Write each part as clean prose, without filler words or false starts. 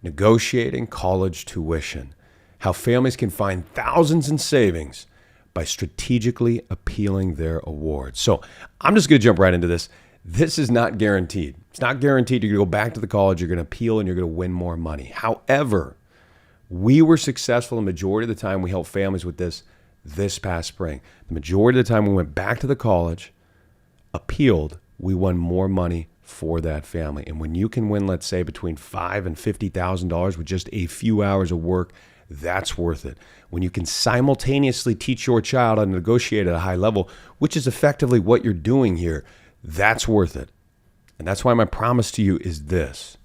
Negotiating college tuition. How families can find thousands in savings by strategically appealing their awards. So I'm just going to jump right into this. This is not guaranteed. It's not guaranteed you're going to go back to the college, you're going to appeal, and you're going to win more money. However, we were successful the majority of the time we helped families with this past spring. The majority of the time we went back to the college, appealed, we won more money for that family. And when you can win, let's say, between $5,000 and $50,000 with just a few hours of work, that's worth it. When you can simultaneously teach your child how to negotiate at a high level, which is effectively what you're doing here, that's worth it. And that's why my promise to you is this.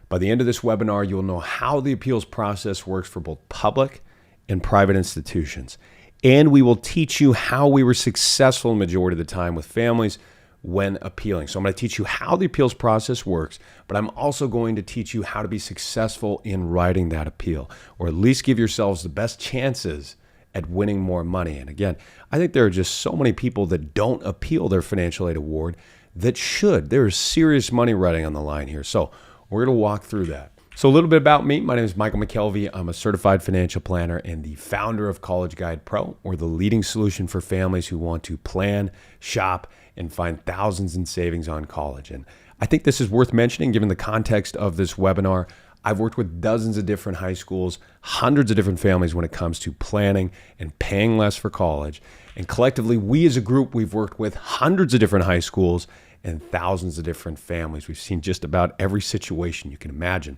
By the end of this webinar, you'll know how the appeals process works for both public and private institutions. And we will teach you how we were successful the majority of the time with families when appealing. So I'm going to teach you how the appeals process works, but I'm also going to teach you how to be successful in writing that appeal, or at least give yourselves the best chances at winning more money. And again, I think there are just so many people that don't appeal their financial aid award that should. There is serious money riding on the line here. So we're going to walk through that. So a little bit about me. My name is Michael McKelvey. I'm a certified financial planner and the founder of College Guide Pro, or the leading solution for families who want to plan, shop, and find thousands in savings on college. And I think this is worth mentioning given the context of this webinar. I've worked with dozens of different high schools, hundreds of different families when it comes to planning and paying less for college. And collectively, we as a group, we've worked with hundreds of different high schools and thousands of different families. We've seen just about every situation you can imagine.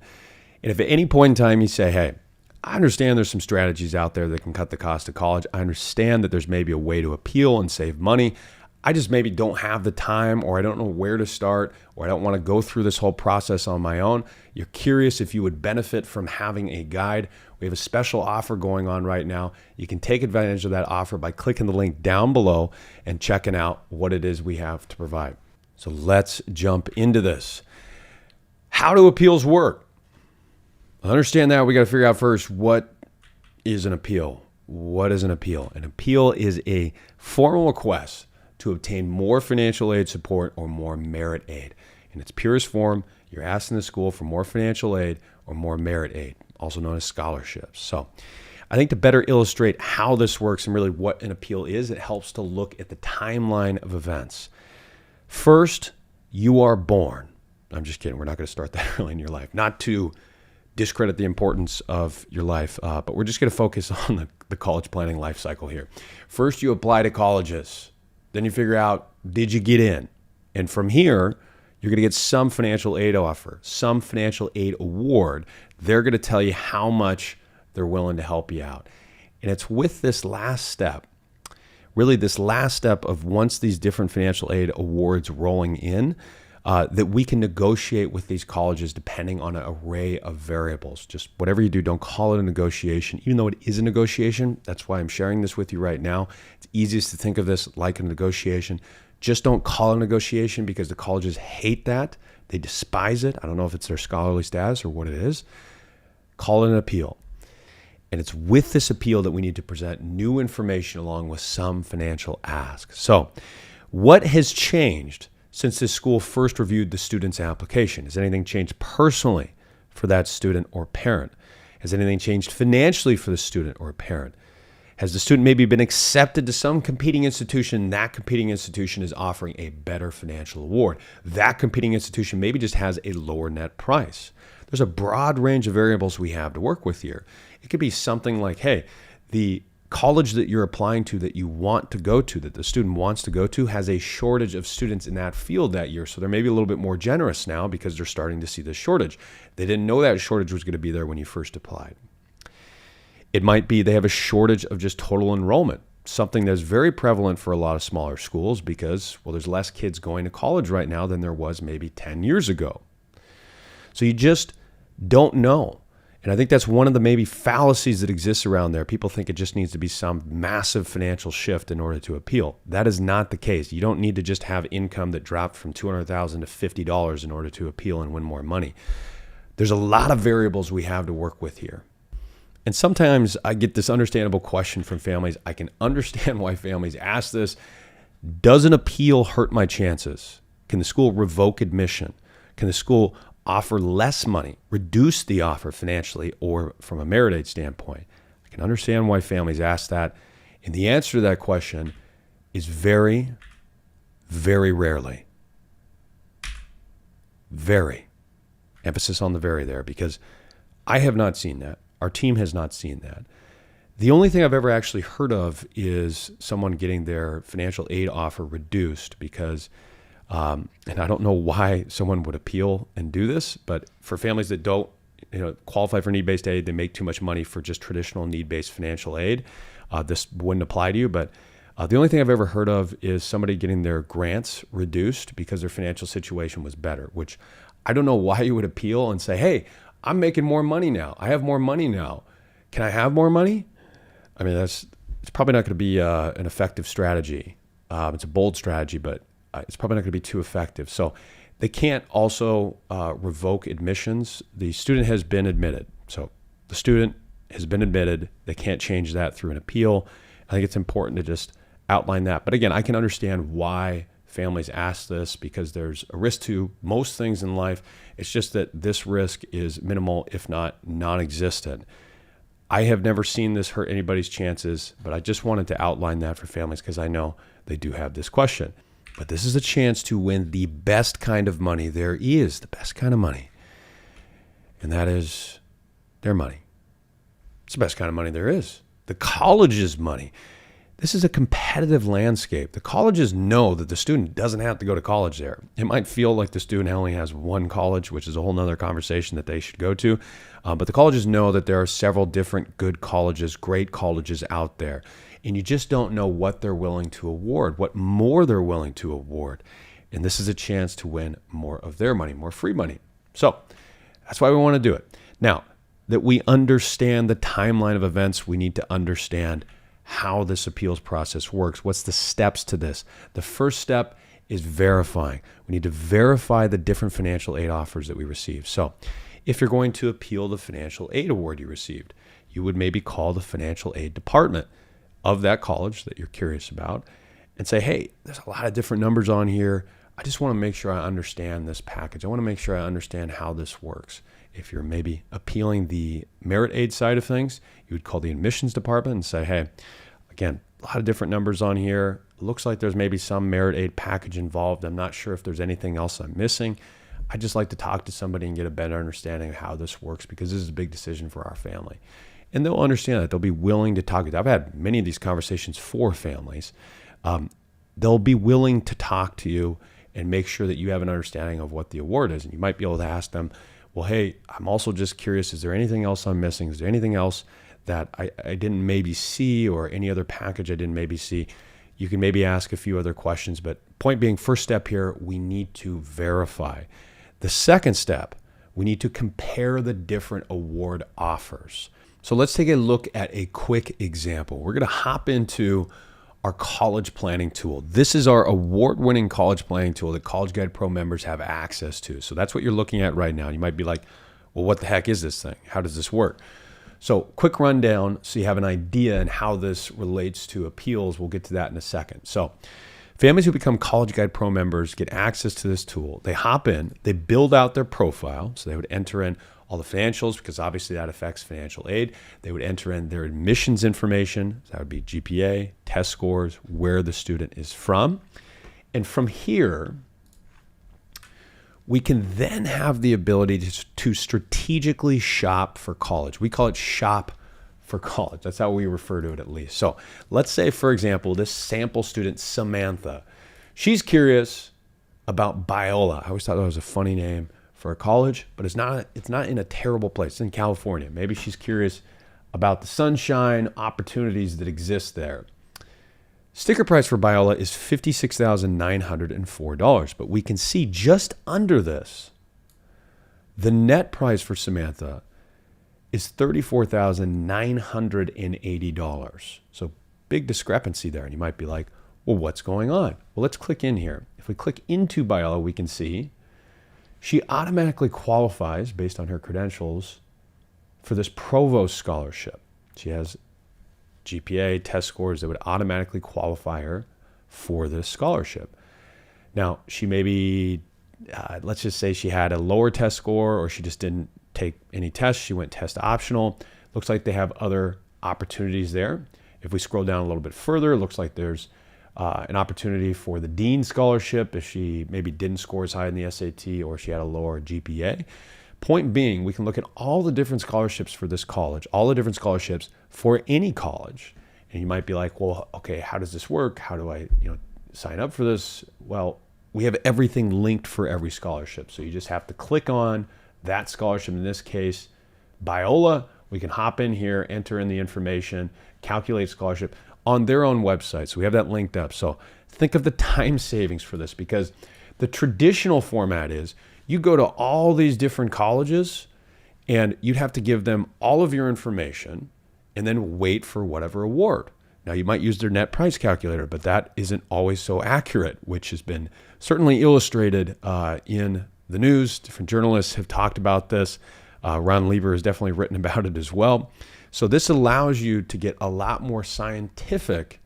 And if at any point in time you say, hey, I understand there's some strategies out there that can cut the cost of college. I understand that there's maybe a way to appeal and save money. I just maybe don't have the time, or I don't know where to start, or I don't want to go through this whole process on my own. You're curious if you would benefit from having a guide. We have a special offer going on right now. You can take advantage of that offer by clicking the link down below and checking out what it is we have to provide. So let's jump into this. How do appeals work? Understand that we got to figure out first, what is an appeal? What is an appeal? An appeal is a formal request to obtain more financial aid support or more merit aid. In its purest form, you're asking the school for more financial aid or more merit aid, also known as scholarships. So I think to better illustrate how this works and really what an appeal is, it helps to look at the timeline of events. First, you are born. I'm just kidding. We're not going to start that early in your life. Not to discredit the importance of your life, but we're just going to focus on the college planning life cycle here. First, you apply to colleges. Then you figure out, did you get in? And from here, you're going to get some financial aid offer, some financial aid award. They're going to tell you how much they're willing to help you out. And it's with this last step, really this last step of once these different financial aid awards rolling in, that we can negotiate with these colleges depending on an array of variables. Just whatever you do, don't call it a negotiation. Even though it is a negotiation, that's why I'm sharing this with you right now. It's easiest to think of this like a negotiation. Just don't call it a negotiation, because the colleges hate that. They despise it. I don't know if it's their scholarly status or what it is. Call it an appeal. And it's with this appeal that we need to present new information along with some financial ask. So what has changed since this school first reviewed the student's application? Has anything changed personally for that student or parent? Has anything changed financially for the student or parent? Has the student maybe been accepted to some competing institution? That competing institution is offering a better financial award. That competing institution maybe just has a lower net price. There's a broad range of variables we have to work with here. It could be something like, hey, the college that you're applying to, that you want to go to, that the student wants to go to, has a shortage of students in that field that year. So they're maybe a little bit more generous now because they're starting to see this shortage. They didn't know that shortage was going to be there when you first applied. It might be they have a shortage of just total enrollment, something that's very prevalent for a lot of smaller schools because, well, there's less kids going to college right now than there was maybe 10 years ago. So you just don't know. And I think that's one of the maybe fallacies that exists around there. People think it just needs to be some massive financial shift in order to appeal. That is not the case. You don't need to just have income that dropped from $200,000 to $50 in order to appeal and win more money. There's a lot of variables we have to work with here. And sometimes I get this understandable question from families. I can understand why families ask this. Does an appeal hurt my chances? Can the school revoke admission? Can the school offer less money, reduce the offer financially or from a merit aid standpoint? I can understand why families ask that. And the answer to that question is very, very rarely. Very. Emphasis on the very there, because I have not seen that. Our team has not seen that. The only thing I've ever actually heard of is someone getting their financial aid offer reduced because, and I don't know why someone would appeal and do this, but for families that don't qualify for need-based aid, they make too much money for just traditional need-based financial aid. This wouldn't apply to you, but the only thing I've ever heard of is somebody getting their grants reduced because their financial situation was better, which I don't know why you would appeal and say, hey, I'm making more money now. I have more money now. Can I have more money? I mean, it's probably not going to be an effective strategy. It's a bold strategy, but it's probably not going to be too effective. So they can't also revoke admissions. The student has been admitted. So the student has been admitted. They can't change that through an appeal. I think it's important to just outline that. But again, I can understand why families ask this because there's a risk to most things in life. It's just that this risk is minimal, if not non-existent. I have never seen this hurt anybody's chances, but I just wanted to outline that for families because I know they do have this question. But this is a chance to win the best kind of money there is, the best kind of money. And that is their money. It's the best kind of money there is. The college's money. This is a competitive landscape. The colleges know that the student doesn't have to go to college there. It might feel like the student only has one college, which is a whole nother conversation that they should go to. But the colleges know that there are several different good colleges, great colleges out there. And you just don't know what they're willing to award, what more they're willing to award. And this is a chance to win more of their money, more free money. So that's why we want to do it. Now that we understand the timeline of events, we need to understand how this appeals process works. What's the steps to this? The first step is verifying. We need to verify the different financial aid offers that we receive. So if you're going to appeal the financial aid award you received, you would maybe call the financial aid department of that college that you're curious about and say, hey, there's a lot of different numbers on here. I just want to make sure I understand this package. I want to make sure I understand how this works. If you're maybe appealing the merit aid side of things, you would call the admissions department and say, hey, again, a lot of different numbers on here. It looks like there's maybe some merit aid package involved. I'm not sure if there's anything else I'm missing. I'd just like to talk to somebody and get a better understanding of how this works because this is a big decision for our family. And they'll understand that. They'll be willing to talk. I've had many of these conversations for families. They'll be willing to talk to you and make sure that you have an understanding of what the award is. And you might be able to ask them, well, hey, I'm also just curious, is there anything else I'm missing? Is there anything else that I didn't maybe see or any other package I didn't maybe see? You can maybe ask a few other questions, but point being, first step here, we need to verify. The second step, we need to compare the different award offers. So let's take a look at a quick example. We're going to hop into our college planning tool. This is our award-winning college planning tool that College Guide Pro members have access to. So that's what you're looking at right now. You might be like, well, what the heck is this thing? How does this work? So quick rundown so you have an idea and how this relates to appeals. We'll get to that in a second. So families who become College Guide Pro members get access to this tool. They hop in, they build out their profile. So they would enter in all the financials because obviously that affects financial aid. They would enter in their admissions information. So that would be GPA, test scores, where the student is from. And from here, we can then have the ability to strategically shop for college. We call it shop for college. That's how we refer to it at least. So let's say, for example, this sample student, Samantha, she's curious about Biola. I always thought that was a funny name for a college, but it's not in a terrible place. It's in California. Maybe she's curious about the sunshine opportunities that exist there. Sticker price for Biola is $56,904, but we can see just under this, the net price for Samantha is $34,980. So big discrepancy there. And you might be like, well, what's going on? Well, let's click in here. If we click into Biola, we can see she automatically qualifies based on her credentials for this Provost Scholarship. She has GPA, test scores that would automatically qualify her for this scholarship. Now, she maybe let's just say she had a lower test score, or she just didn't take any tests. She went test optional. Looks like they have other opportunities there. If we scroll down a little bit further, it looks like there's an opportunity for the Dean Scholarship if she maybe didn't score as high in the SAT or she had a lower GPA. Point being, we can look at all the different scholarships for this college, all the different scholarships for any college. And you might be like, well, okay, how does this work? How do I, sign up for this? Well, we have everything linked for every scholarship. So you just have to click on that scholarship. In this case, Biola. We can hop in here, enter in the information, calculate scholarship on their own website. So we have that linked up. So think of the time savings for this, because the traditional format is you go to all these different colleges and you'd have to give them all of your information and then wait for whatever award. Now, you might use their net price calculator, but that isn't always so accurate, which has been certainly illustrated in the news. Different journalists have talked about this. Ron Lieber has definitely written about it as well. So this allows you to get a lot more scientific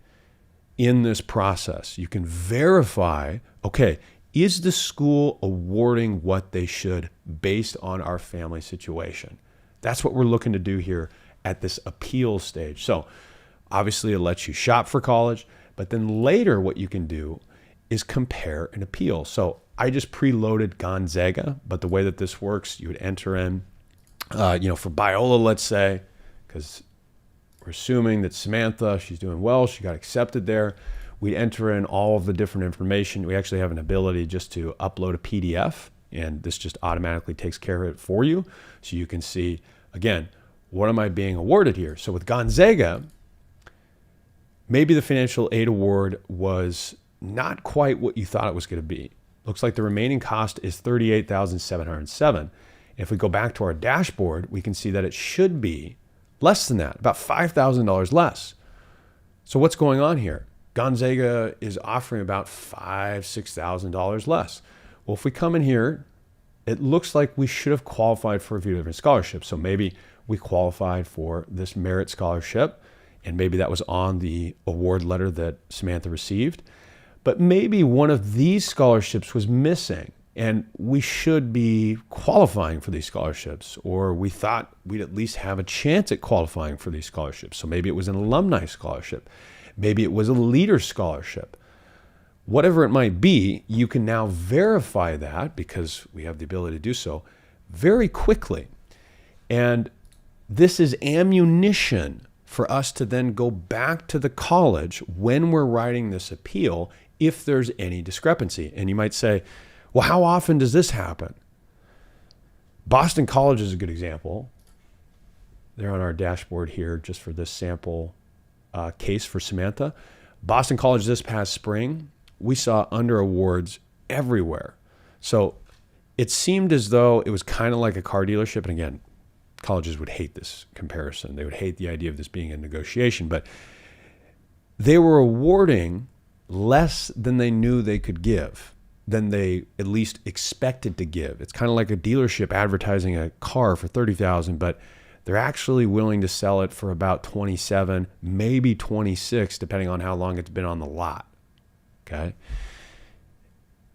in this process. You can verify, okay, is the school awarding what they should based on our family situation? That's what we're looking to do here at this appeal stage. So obviously it lets you shop for college, but then later what you can do is compare and appeal. So I just preloaded Gonzaga, but the way that this works, you would enter in, for Biola, let's say, because we're assuming that Samantha, she's doing well, she got accepted there. We enter in all of the different information. We actually have an ability just to upload a PDF, and this just automatically takes care of it for you. So you can see, again, what am I being awarded here? So with Gonzaga, maybe the financial aid award was not quite what you thought it was going to be. Looks like the remaining cost is $38,707. If we go back to our dashboard, we can see that it should be less than that, about $5,000 less. So what's going on here? Gonzaga is offering about $5,000, $6,000 less. Well, if we come in here, it looks like we should have qualified for a few different scholarships. So maybe we qualified for this merit scholarship, and maybe that was on the award letter that Samantha received. But maybe one of these scholarships was missing, and we should be qualifying for these scholarships, or we thought we'd at least have a chance at qualifying for these scholarships. So maybe it was an alumni scholarship. Maybe it was a leader scholarship. Whatever it might be, you can now verify that, because we have the ability to do so, very quickly. And this is ammunition for us to then go back to the college when we're writing this appeal if there's any discrepancy. And you might say, well, how often does this happen? Boston College is a good example. They're on our dashboard here just for this sample case for Samantha. Boston College this past spring, we saw under awards everywhere. So it seemed as though it was kind of like a car dealership. And again, colleges would hate this comparison. They would hate the idea of this being a negotiation, but they were awarding less than they knew they could give, than they at least expected to give. It's kind of like a dealership advertising a car for $30,000, but they're actually willing to sell it for about $27,000, maybe $26,000, depending on how long it's been on the lot. Okay?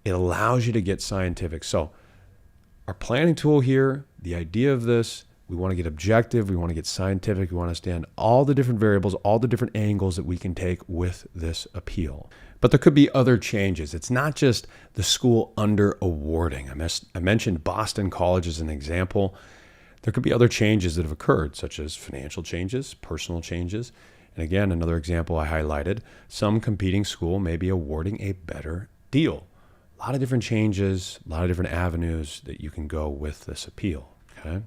It allows you to get scientific. So our planning tool here, the idea of this, we want to get objective, we want to get scientific, we want to understand all the different variables, all the different angles that we can take with this appeal. But there could be other changes. It's not just the school under awarding. I mentioned Boston College as an example. There could be other changes that have occurred, such as financial changes, personal changes. And again, another example I highlighted, some competing school may be awarding a better deal. A lot of different changes, a lot of different avenues that you can go with this appeal. Okay?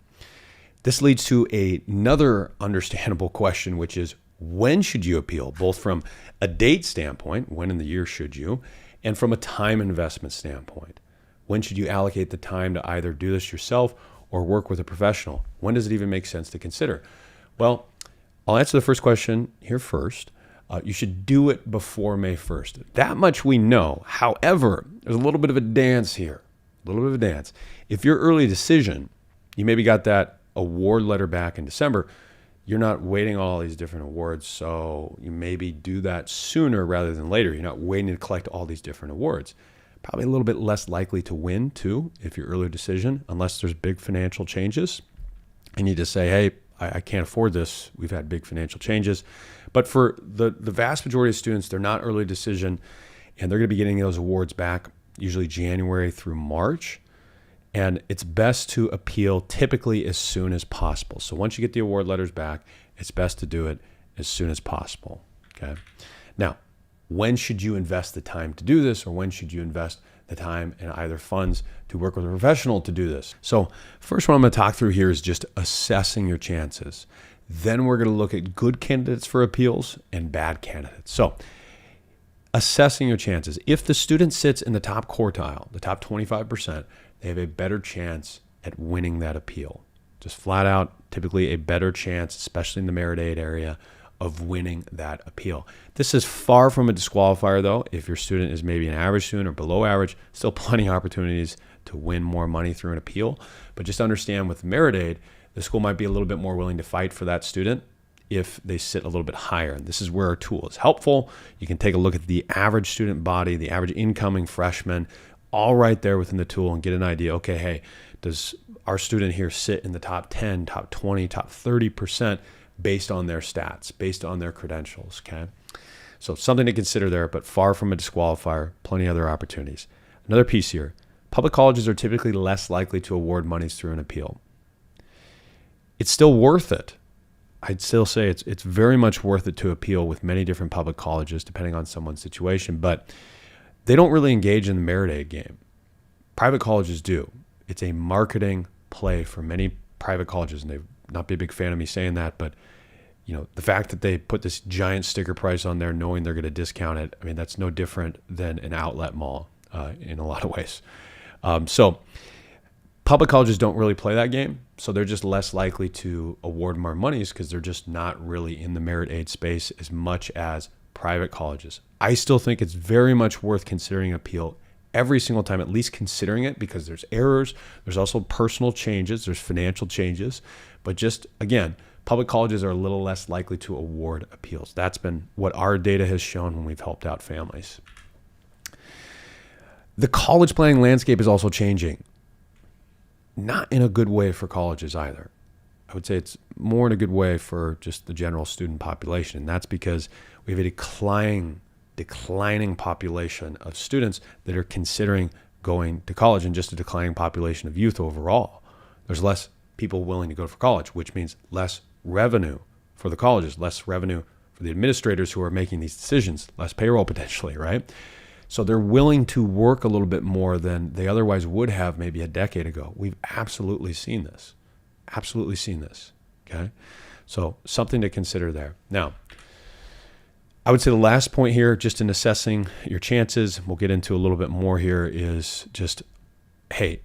This leads to another understandable question, which is, when should you appeal? Both from a date standpoint, when in the year should you, and from a time investment standpoint. When should you allocate the time to either do this yourself or work with a professional? When does it even make sense to consider? Well, I'll answer the first question here first. You should do it before May 1st. That much we know. However, there's a little bit of a dance here, a little bit of a dance. If your early decision, you maybe got that award letter back in December, you're not waiting all these different awards, so you maybe do that sooner rather than later. You're not waiting to collect all these different awards. probably a little bit less likely to win too if your early decision, unless there's big financial changes. And you just say, hey, I can't afford this. We've had big financial changes. But for the vast majority of students, they're not early decision, and they're going to be getting those awards back usually January through March. And it's best to appeal typically as soon as possible. So once you get the award letters back, it's best to do it as soon as possible. Okay. Now, when should you invest the time to do this, or when should you invest the time and either funds to work with a professional to do this? So first one I'm going to talk through here is just assessing your chances. Then we're going to look at good candidates for appeals and bad candidates. So assessing your chances. If the student sits in the top quartile, the top 25%, they have a better chance at winning that appeal. Just flat out, typically a better chance, especially in the merit aid area, of winning that appeal. This is far from a disqualifier though. If your student is maybe an average student or below average, still plenty of opportunities to win more money through an appeal. But just understand with merit aid, the school might be a little bit more willing to fight for that student if they sit a little bit higher. And this is where our tool is helpful. You can take a look at the average student body, the average incoming freshman, all right there within the tool, and get an idea, okay, hey, does our student here sit in the top 10, top 20, top 30% based on their stats, based on their credentials, okay? So something to consider there, but far from a disqualifier, plenty of other opportunities. Another piece here, public colleges are typically less likely to award monies through an appeal. It's still worth it. I'd still say it's very much worth it to appeal with many different public colleges, depending on someone's situation, but they don't really engage in the merit aid game. Private colleges do. It's a marketing play for many private colleges, and they've not be a big fan of me saying that, but you know, the fact that they put this giant sticker price on there knowing they're going to discount it, I mean, that's no different than an outlet mall in a lot of ways. So public colleges don't really play that game, so they're just less likely to award more monies because they're just not really in the merit aid space as much as private colleges. I still think it's very much worth considering appeal every single time, at least considering it, because there's errors, there's also personal changes, there's financial changes, but just, again, public colleges are a little less likely to award appeals. That's been what our data has shown when we've helped out families. The college planning landscape is also changing. Not in a good way for colleges either. I would say it's more in a good way for just the general student population. And that's because we have a declining population of students that are considering going to college, and just a declining population of youth overall. There's less people willing to go for college, which means less revenue for the colleges, less revenue for the administrators who are making these decisions, less payroll potentially, right? So they're willing to work a little bit more than they otherwise would have maybe a decade ago. We've absolutely seen this. Absolutely seen this, okay? So something to consider there. Now, I would say the last point here, just in assessing your chances, we'll get into a little bit more here, is just, hey,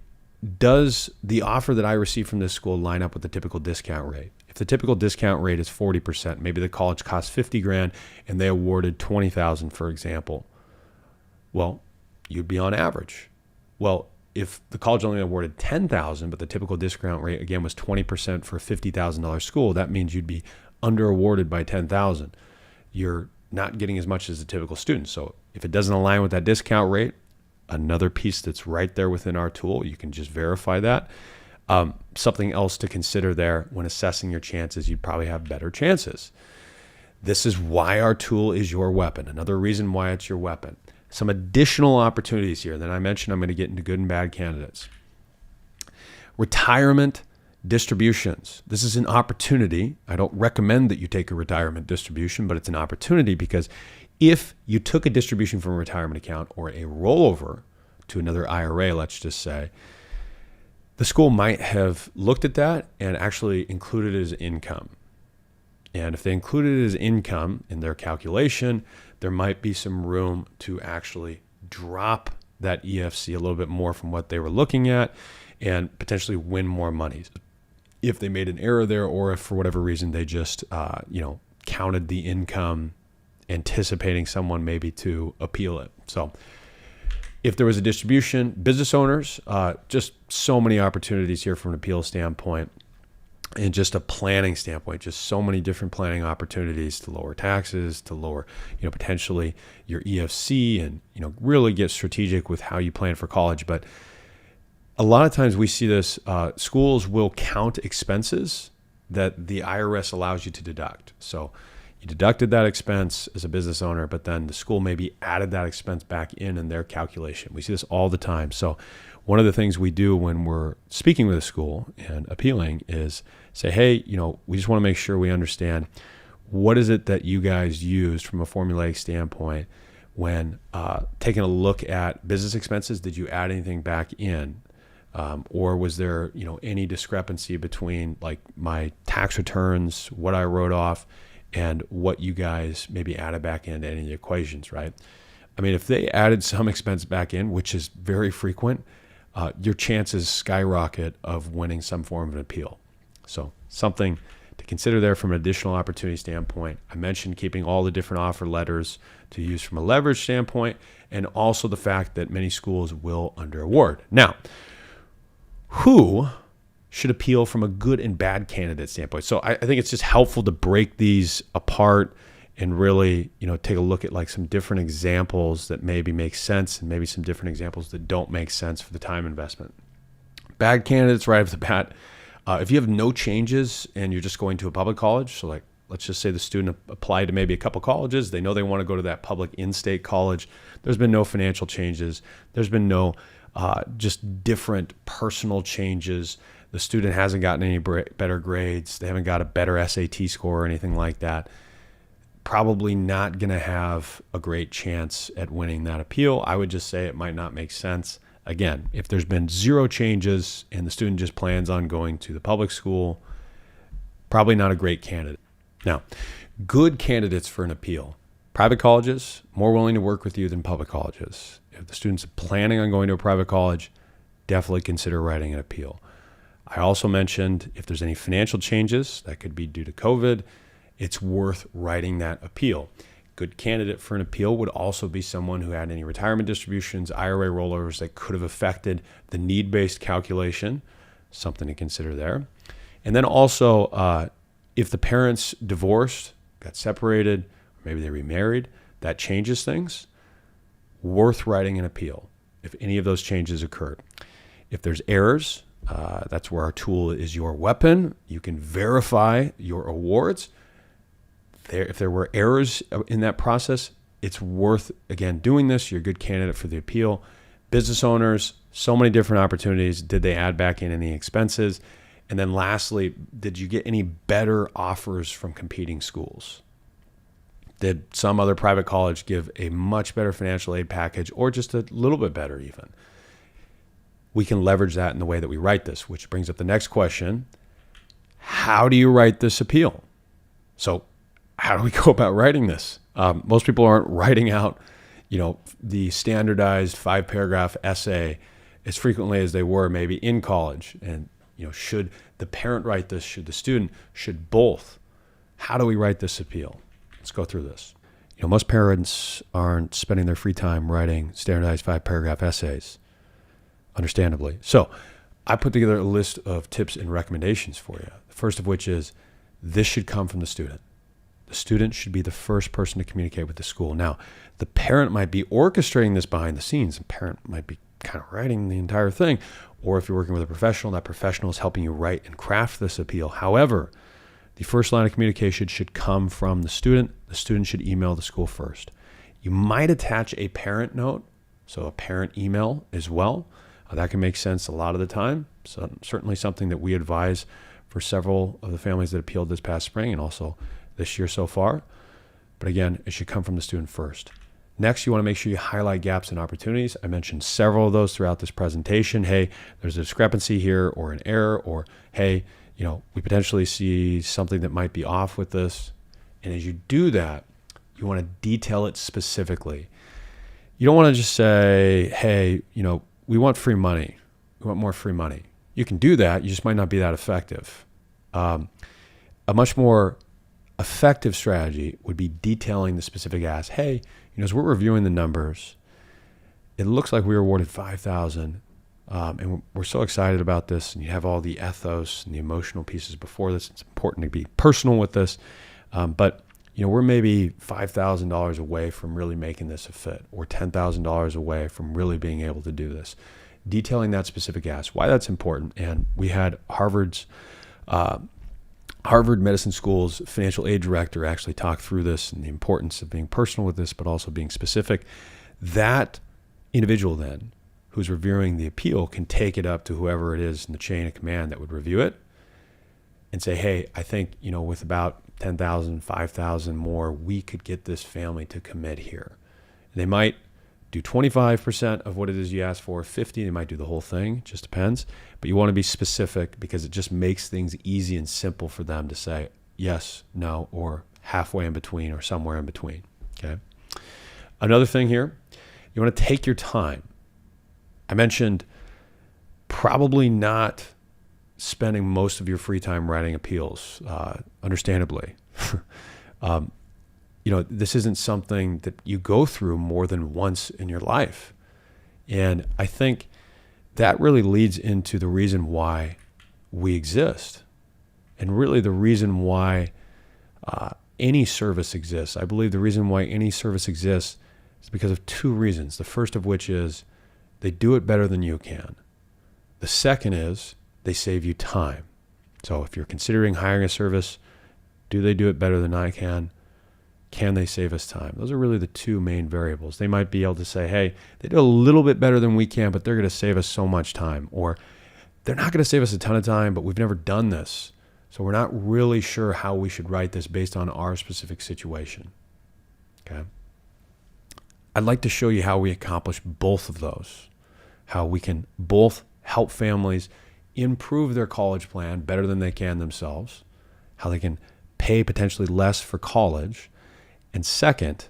does the offer that I received from this school line up with the typical discount rate? If the typical discount rate is 40%, maybe the college costs $50,000 and they awarded $20,000, for example, well, you'd be on average. Well, if the college only awarded $10,000, but the typical discount rate again was 20% for a $50,000 school, that means you'd be under awarded by $10,000. You're not getting as much as the typical student. So if it doesn't align with that discount rate, another piece that's right there within our tool, you can just verify that. Something else to consider there when assessing your chances, you'd probably have better chances. This is why our tool is your weapon. Another reason why it's your weapon. Some additional opportunities here. Then I mentioned I'm going to get into good and bad candidates. Retirement distributions. This is an opportunity. I don't recommend that you take a retirement distribution, but it's an opportunity because if you took a distribution from a retirement account or a rollover to another IRA, let's just say, the school might have looked at that and actually included it as income. And if they included it as income in their calculation, there might be some room to actually drop that EFC a little bit more from what they were looking at and potentially win more monies. If they made an error there, or if for whatever reason they just counted the income anticipating someone maybe to appeal it. So if there was a distribution, business owners, just so many opportunities here from an appeal standpoint. and just a planning standpoint, just so many different planning opportunities to lower taxes, to lower, potentially your EFC, and, really get strategic with how you plan for college. But a lot of times we see this, schools will count expenses that the IRS allows you to deduct. So you deducted that expense as a business owner, but then the school maybe added that expense back in their calculation. We see this all the time. So one of the things we do when we're speaking with a school and appealing is say, hey, we just want to make sure we understand what is it that you guys used from a formulaic standpoint when taking a look at business expenses. Did you add anything back in? Or was there, any discrepancy between like my tax returns, what I wrote off, and what you guys maybe added back into any of the equations, right? I mean, if they added some expense back in, which is very frequent, your chances skyrocket of winning some form of an appeal. So something to consider there from an additional opportunity standpoint. I mentioned keeping all the different offer letters to use from a leverage standpoint, and also the fact that many schools will under award. Now, who should appeal from a good and bad candidate standpoint? So I think it's just helpful to break these apart and really, take a look at like some different examples that maybe make sense and maybe some different examples that don't make sense for the time investment. Bad candidates right off the bat. If you have no changes and you're just going to a public college, so like let's just say the student applied to maybe a couple colleges, they know they want to go to that public in-state college. There's been no financial changes. There's been no just different personal changes. The student hasn't gotten any better grades. They haven't got a better SAT score or anything like that. Probably not going to have a great chance at winning that appeal. I would just say it might not make sense. Again, if there's been zero changes and the student just plans on going to the public school, probably not a great candidate. Now, good candidates for an appeal. Private colleges, more willing to work with you than public colleges. If the student's planning on going to a private college, definitely consider writing an appeal. I also mentioned if there's any financial changes, that could be due to COVID, it's worth writing that appeal. Good candidate for an appeal would also be someone who had any retirement distributions, IRA rollovers that could have affected the need-based calculation, something to consider there. And then also, if the parents divorced, got separated, or maybe they remarried, that changes things, worth writing an appeal if any of those changes occurred. If there's errors, that's where our tool is your weapon. You can verify your awards. If there were errors in that process, it's worth, again, doing this. You're a good candidate for the appeal. Business owners, so many different opportunities. Did they add back in any expenses? And then lastly, did you get any better offers from competing schools? Did some other private college give a much better financial aid package, or just a little bit better even? We can leverage that in the way that we write this, which brings up the next question. How do you write this appeal? So how do we go about writing this? Most people aren't writing out, the standardized 5-paragraph essay as frequently as they were maybe in college. And, should the parent write this? Should the student? Should both? How do we write this appeal? Let's go through this. Most parents aren't spending their free time writing standardized 5-paragraph essays, understandably. So I put together a list of tips and recommendations for you. The first of which is this should come from the student. The student should be the first person to communicate with the school. Now, the parent might be orchestrating this behind the scenes. The parent might be kind of writing the entire thing. Or if you're working with a professional, that professional is helping you write and craft this appeal. However, the first line of communication should come from the student. The student should email the school first. You might attach a parent note, so a parent email as well. That can make sense a lot of the time. So certainly something that we advise for several of the families that appealed this past spring and also this year so far. But again, it should come from the student first. Next, you want to make sure you highlight gaps and opportunities. I mentioned several of those throughout this presentation. Hey, there's a discrepancy here or an error, or hey, we potentially see something that might be off with this. And as you do that, you want to detail it specifically. You don't want to just say, hey, we want free money. We want more free money. You can do that. You just might not be that effective. A much more effective strategy would be detailing the specific ask. Hey, as we're reviewing the numbers, it looks like we were awarded $5,000. And we're so excited about this. And you have all the ethos and the emotional pieces before this. It's important to be personal with this. But we're maybe $5,000 away from really making this a fit, or $10,000 away from really being able to do this. Detailing that specific ask, why that's important. And we had Harvard Medicine School's financial aid director actually talk through this and the importance of being personal with this, but also being specific. That individual then, who's reviewing the appeal, can take it up to whoever it is in the chain of command that would review it and say, hey, I think, with about 10,000, 5,000 more, we could get this family to commit here. And they might do 25% of what it is you asked for, 50, they might do the whole thing, it just depends. But you want to be specific because it just makes things easy and simple for them to say yes, no, or halfway in between or somewhere in between, okay? Another thing here, you want to take your time. I mentioned probably not spending most of your free time writing appeals, understandably. This isn't something that you go through more than once in your life. And I think that really leads into the reason why we exist, and really the reason why any service exists. I believe the reason why any service exists is because of two reasons. The first of which is they do it better than you can. The second is they save you time. So if you're considering hiring a service, do they do it better than I can? Can they save us time? Those are really the two main variables. They might be able to say, hey, they do a little bit better than we can, but they're going to save us so much time. Or they're not going to save us a ton of time, but we've never done this, so we're not really sure how we should write this based on our specific situation. Okay? I'd like to show you how we accomplish both of those, how we can both help families improve their college plan better than they can themselves, how they can pay potentially less for college, and second,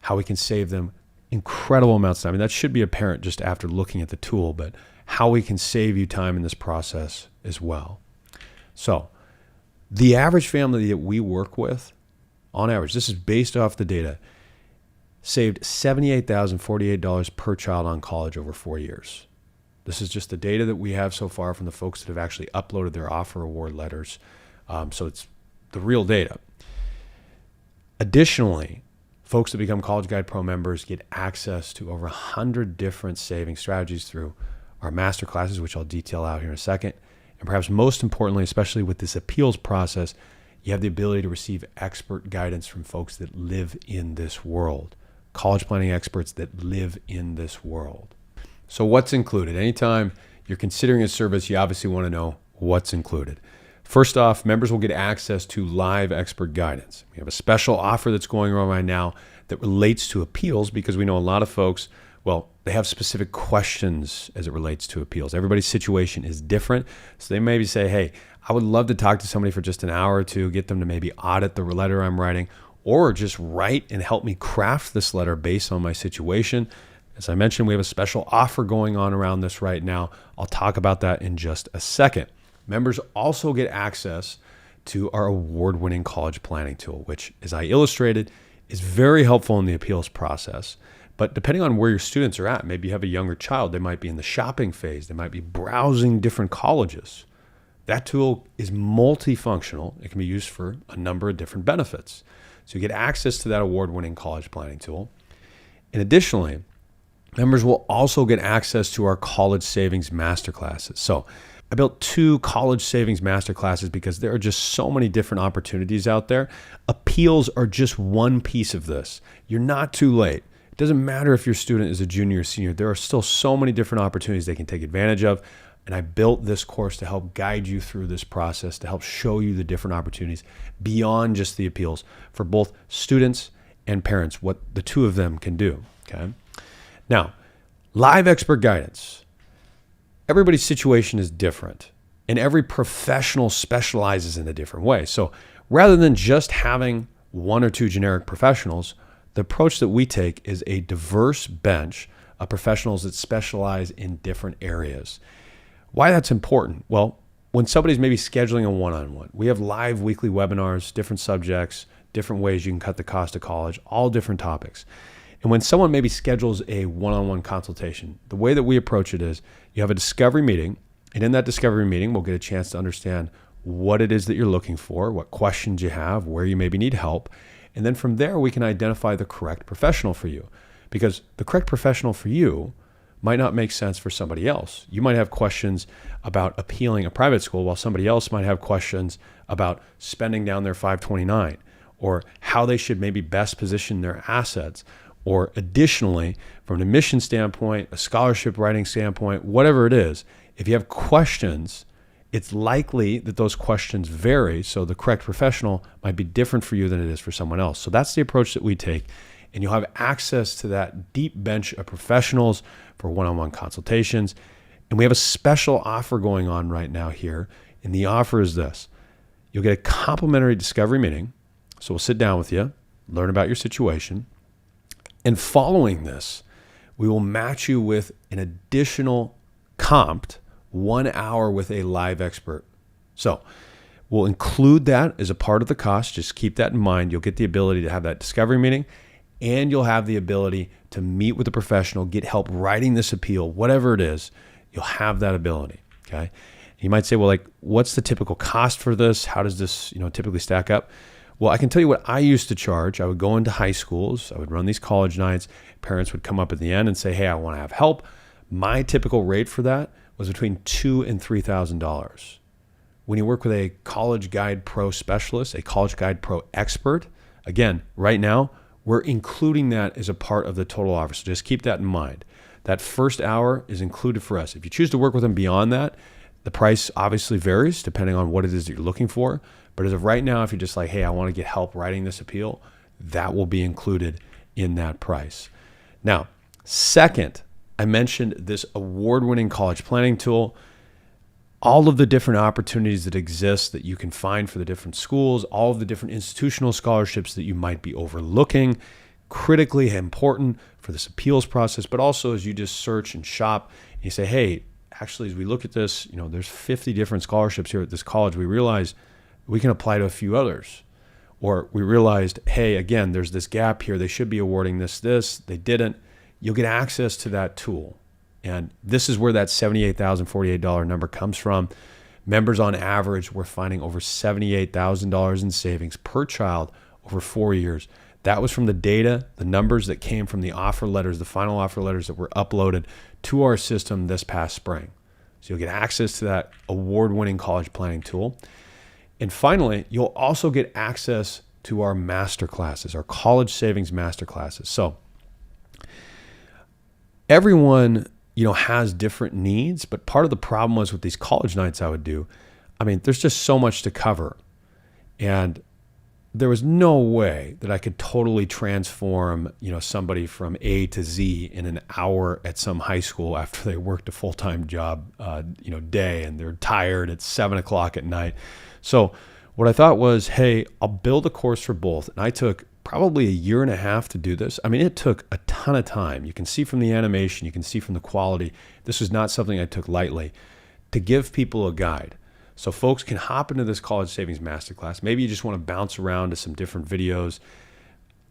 how we can save them incredible amounts of time. I mean, that should be apparent just after looking at the tool, but how we can save you time in this process as well. So the average family that we work with, on average, this is based off the data, saved $78,048 per child on college over 4 years. This is just the data that we have so far from the folks that have actually uploaded their offer award letters. So it's the real data. Additionally, folks that become College Guide Pro members get access to over 100 different saving strategies through our master classes, which I'll detail out here in a second. And perhaps most importantly, especially with this appeals process, you have the ability to receive expert guidance from folks that live in this world, college planning experts that live in this world. So what's included? Anytime you're considering a service, you obviously want to know what's included. First off, members will get access to live expert guidance. We have a special offer that's going on right now that relates to appeals because we know a lot of folks, they have specific questions as it relates to appeals. Everybody's situation is different. So they maybe say, hey, I would love to talk to somebody for just an hour or two, get them to maybe audit the letter I'm writing, or just write and help me craft this letter based on my situation. As I mentioned, we have a special offer going on around this right now. I'll talk about that in just a second. Members also get access to our award-winning college planning tool, which, as I illustrated, is very helpful in the appeals process. But depending on where your students are at, maybe you have a younger child, they might be in the shopping phase, they might be browsing different colleges. That tool is multifunctional. It can be used for a number of different benefits. So you get access to that award-winning college planning tool. And additionally, members will also get access to our college savings masterclasses. So I built 2 college savings masterclasses because there are just so many different opportunities out there. Appeals are just one piece of this. You're not too late. It doesn't matter if your student is a junior or senior. There are still so many different opportunities they can take advantage of. And I built this course to help guide you through this process, to help show you the different opportunities beyond just the appeals for both students and parents, what the two of them can do. Okay. Now, live expert guidance. Everybody's situation is different, and every professional specializes in a different way. So rather than just having 1 or 2 generic professionals, the approach that we take is a diverse bench of professionals that specialize in different areas. Why that's important? Well, when somebody's maybe scheduling a one-on-one, we have live weekly webinars, different subjects, different ways you can cut the cost of college, all different topics. And when someone maybe schedules a one-on-one consultation, the way that we approach it is you have a discovery meeting, and in that discovery meeting, we'll get a chance to understand what it is that you're looking for, what questions you have, where you maybe need help. And then from there, we can identify the correct professional for you, because the correct professional for you might not make sense for somebody else. You might have questions about appealing a private school, while somebody else might have questions about spending down their 529, or how they should maybe best position their assets. Or additionally, from an admission standpoint, a scholarship writing standpoint, whatever it is, if you have questions, it's likely that those questions vary. So the correct professional might be different for you than it is for someone else. So that's the approach that we take. And you'll have access to that deep bench of professionals for one-on-one consultations. And we have a special offer going on right now here. And the offer is this: you'll get a complimentary discovery meeting. So we'll sit down with you, learn about your situation. And following this, we will match you with an additional comped 1 hour with a live expert. So we'll include that as a part of the cost. Just keep that in mind. You'll get the ability to have that discovery meeting, and you'll have the ability to meet with a professional, get help writing this appeal, whatever it is. You'll have that ability. Okay. You might say, well, like, what's the typical cost for this? How does this, typically stack up? Well, I can tell you what I used to charge. I would go into high schools. I would run these college nights. Parents would come up at the end and say, hey, I want to have help. My typical rate for that was between $2,000 and $3,000. When you work with a College Guide Pro specialist, a College Guide Pro expert, again, right now, we're including that as a part of the total offer. So just keep that in mind. That first hour is included for us. If you choose to work with them beyond that, the price obviously varies depending on what it is that you're looking for. But as of right now, if you're just like, hey, I want to get help writing this appeal, that will be included in that price. Now, second, I mentioned this award-winning college planning tool, all of the different opportunities that exist that you can find for the different schools, all of the different institutional scholarships that you might be overlooking, critically important for this appeals process, but also as you just search and shop, and you say, hey, actually, as we look at this, there's 50 different scholarships here at this college. We realize we can apply to a few others. Or we realized, hey, again, there's this gap here. They should be awarding this. They didn't. You'll get access to that tool. And this is where that $78,048 number comes from. Members on average, we're finding over $78,000 in savings per child over 4 years. That was from the data, the numbers that came from the offer letters, the final offer letters that were uploaded to our system this past spring. So you'll get access to that award-winning college planning tool. And finally, you'll also get access to our master classes, our college savings master classes. So everyone, has different needs, but part of the problem was with these college nights I would do, there's just so much to cover. And there was no way that I could totally transform, somebody from A to Z in an hour at some high school after they worked a full-time job, day, and they're tired at 7:00 at night. So what I thought was, hey, I'll build a course for both. And I took probably 1.5 years to do this. It took a ton of time. You can see from the animation, you can see from the quality. This was not something I took lightly, to give people a guide. So folks can hop into this college savings masterclass. Maybe you just want to bounce around to some different videos.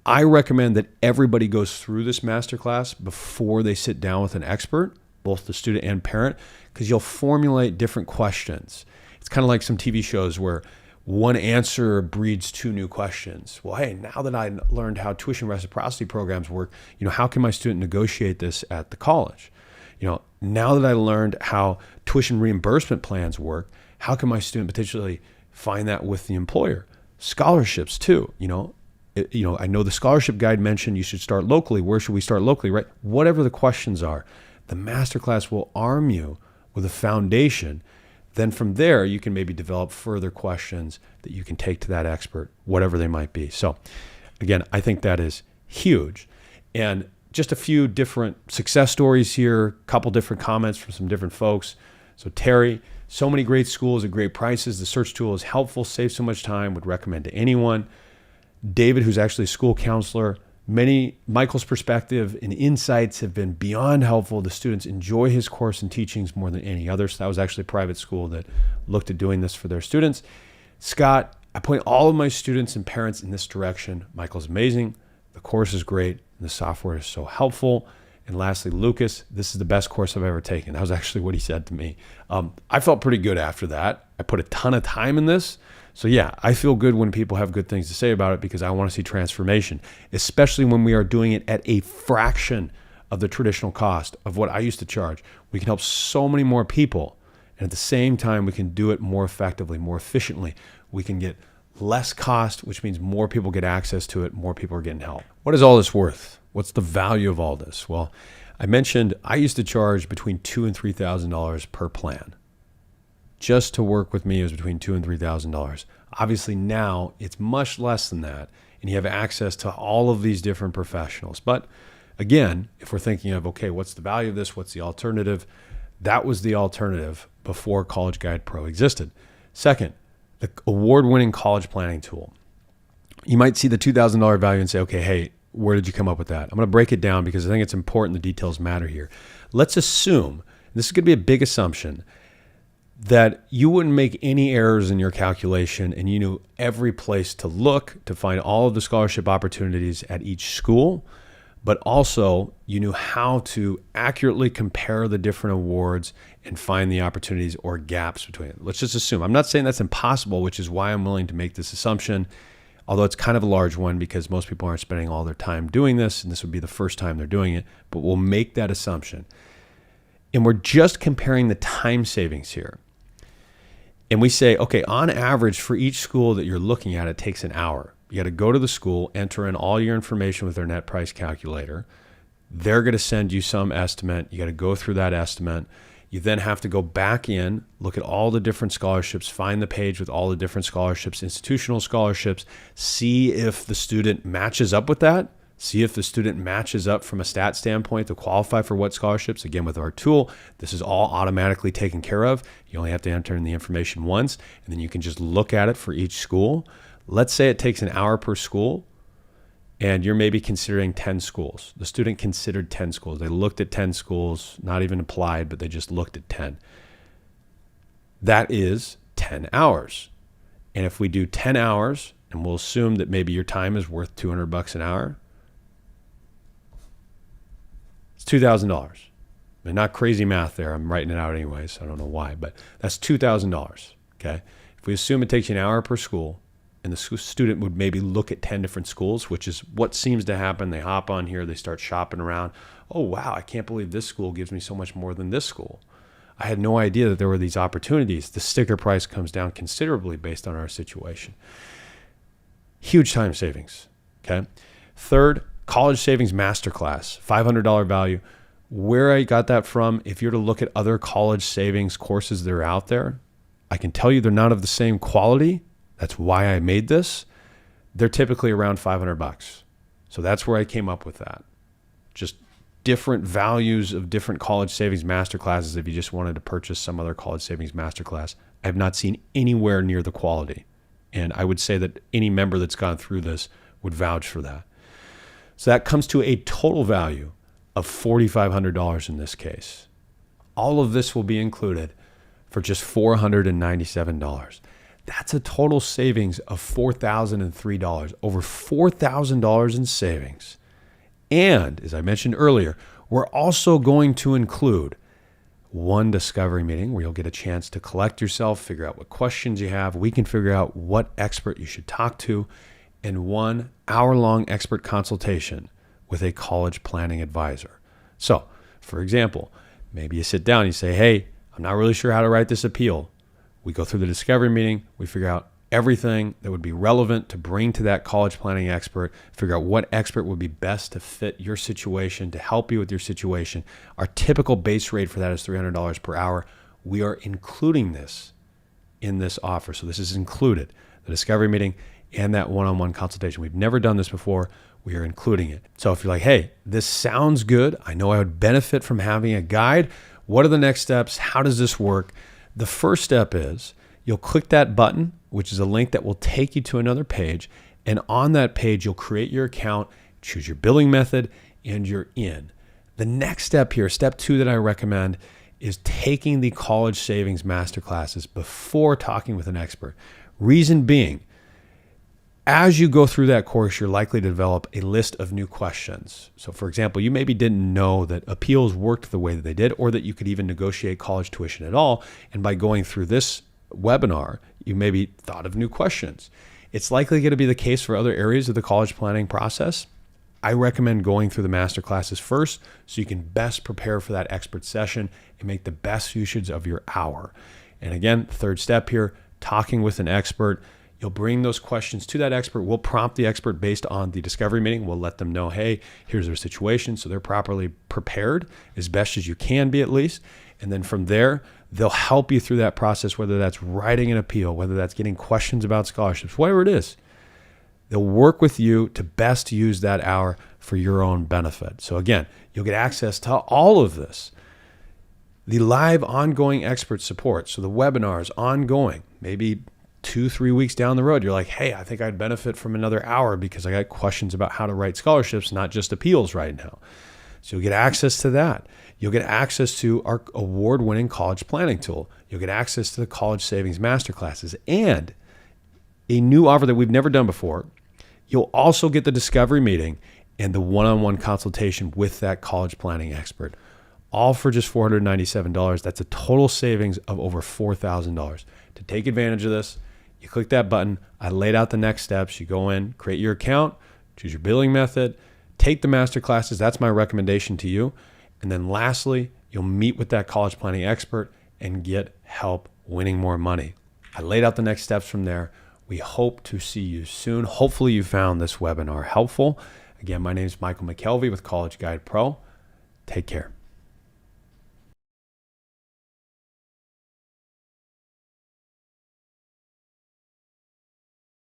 I recommend that everybody goes through this masterclass before they sit down with an expert, both the student and parent, because you'll formulate different questions. It's kind of like some TV shows where one answer breeds 2 new questions. Well, hey, now that I learned how tuition reciprocity programs work, how can my student negotiate this at the college? Now that I learned how tuition reimbursement plans work, how can my student potentially find that with the employer? Scholarships too, I know the scholarship guide mentioned you should start locally. Where should we start locally, right? Whatever the questions are, the masterclass will arm you with a foundation. Then from there, you can maybe develop further questions that you can take to that expert, whatever they might be. So again, I think that is huge. And just a few different success stories here, a couple different comments from some different folks. So Terry, so many great schools at great prices. The search tool is helpful, saves so much time, would recommend to anyone. David, who's actually a school counselor, Michael's perspective and insights have been beyond helpful. The students enjoy his course and teachings more than any other. So that was actually a private school that looked at doing this for their students. Scott, I point all of my students and parents in this direction. Michael's amazing. The course is great. and the software is so helpful. And lastly, Lucas, this is the best course I've ever taken. That was actually what he said to me. I felt pretty good after that. I put a ton of time in this. So yeah, I feel good when people have good things to say about it because I want to see transformation, especially when we are doing it at a fraction of the traditional cost of what I used to charge. We can help so many more people. And at the same time, we can do it more effectively, more efficiently. We can get less cost, which means more people get access to it, more people are getting help. What is all this worth? What's the value of all this? Well, I mentioned I used to charge between $2,000 and $3,000 per plan. Just to work with me, it was between $2,000 and $3,000. Obviously now it's much less than that, and you have access to all of these different professionals. But again, if we're thinking of, okay, what's the value of this? What's the alternative? That was the alternative before College Guide Pro existed. Second, the award-winning college planning tool. You might see the $2,000 value and say, okay, hey, where did you come up with that? I'm going to break it down because I think it's important. The details matter here. Let's assume, this is going to be a big assumption, that you wouldn't make any errors in your calculation and you knew every place to look to find all of the scholarship opportunities at each school, but also you knew how to accurately compare the different awards and find the opportunities or gaps between it. Let's just assume. I'm not saying that's impossible, which is why I'm willing to make this assumption, although it's kind of a large one because most people aren't spending all their time doing this, and this would be the first time they're doing it, but we'll make that assumption. And we're just comparing the time savings here. And we say, okay, on average for each school that you're looking at, it takes an hour. You got to go to the school, enter in all your information with their net price calculator. They're going to send you some estimate. You got to go through that estimate. You then have to go back in, look at all the different scholarships, find the page with all the different scholarships, institutional scholarships, see if the student matches up with that. See if the student matches up from a stat standpoint to qualify for what scholarships. Again, with our tool, this is all automatically taken care of. You only have to enter in the information once, and then you can just look at it for each school. Let's say it takes an hour per school, and you're maybe considering 10 schools. The student considered 10 schools. They looked at 10 schools, not even applied, but they just looked at 10. That is 10 hours. And if we do 10 hours, and we'll assume that maybe your time is worth $200 an hour, it's $2,000. I mean, not crazy math there. I'm writing it out anyways. I don't know why, but that's $2,000. Okay. If we assume it takes you an hour per school, and the student would maybe look at 10 different schools, which is what seems to happen. They hop on here, they start shopping around. Oh, wow, I can't believe this school gives me so much more than this school. I had no idea that there were these opportunities. The sticker price comes down considerably based on our situation. Huge time savings. Okay. Third, College Savings Masterclass, $500 value. Where I got that from, if you're to look at other college savings courses that are out there, I can tell you they're not of the same quality. That's why I made this. They're typically around $500. So that's where I came up with that. Just different values of different college savings masterclasses if you just wanted to purchase some other college savings masterclass. I have not seen anywhere near the quality. And I would say that any member that's gone through this would vouch for that. So that comes to a total value of $4,500 in this case. All of this will be included for just $497. That's a total savings of $4,003, over $4,000 in savings. And as I mentioned earlier, we're also going to include one discovery meeting where you'll get a chance to collect yourself, figure out what questions you have. We can figure out what expert you should talk to, and 1 hour-long expert consultation with a college planning advisor. So, for example, maybe you sit down and you say, hey, I'm not really sure how to write this appeal. We go through the discovery meeting, we figure out everything that would be relevant to bring to that college planning expert, figure out what expert would be best to fit your situation, to help you with your situation. Our typical base rate for that is $300 per hour. We are including this in this offer. So this is included, the discovery meeting and that one-on-one consultation. We've never done this before. We are including it. So if you're like, hey, this sounds good. I know I would benefit from having a guide. What are the next steps? How does this work? The first step is you'll click that button, which is a link that will take you to another page. And on that page, you'll create your account, choose your billing method, and you're in. The next step here, step 2 that I recommend, is taking the college savings masterclasses before talking with an expert. Reason being, As you go through that course, you're likely to develop a list of new questions. So for example, you maybe didn't know that appeals worked the way that they did, or that you could even negotiate college tuition at all. And by going through this webinar, you maybe thought of new questions. It's likely going to be the case for other areas of the college planning process. I recommend going through the master classes first so you can best prepare for that expert session and make the best usage of your hour. And again, third step here, talking with an expert. You'll bring those questions to that expert. We'll prompt the expert based on the discovery meeting. We'll let them know, hey, here's their situation. So they're properly prepared as best as you can be, at least. And then from there, they'll help you through that process, whether that's writing an appeal, whether that's getting questions about scholarships, whatever it is. They'll work with you to best use that hour for your own benefit. So again, you'll get access to all of this. The live ongoing expert support. So the webinars ongoing, maybe 2-3 weeks down the road, you're like, hey, I think I'd benefit from another hour because I got questions about how to write scholarships, not just appeals right now. So you'll get access to that. You'll get access to our award-winning college planning tool. You'll get access to the college savings masterclasses and a new offer that we've never done before. You'll also get the discovery meeting and the one-on-one consultation with that college planning expert, all for just $497. That's a total savings of over $4,000. To take advantage of this, you click that button. I laid out the next steps. You go in, create your account, choose your billing method, take the master classes. That's my recommendation to you. And then lastly, you'll meet with that college planning expert and get help winning more money. I laid out the next steps from there. We hope to see you soon. Hopefully you found this webinar helpful. Again, my name is Michael McKelvey with College Guide Pro. Take care.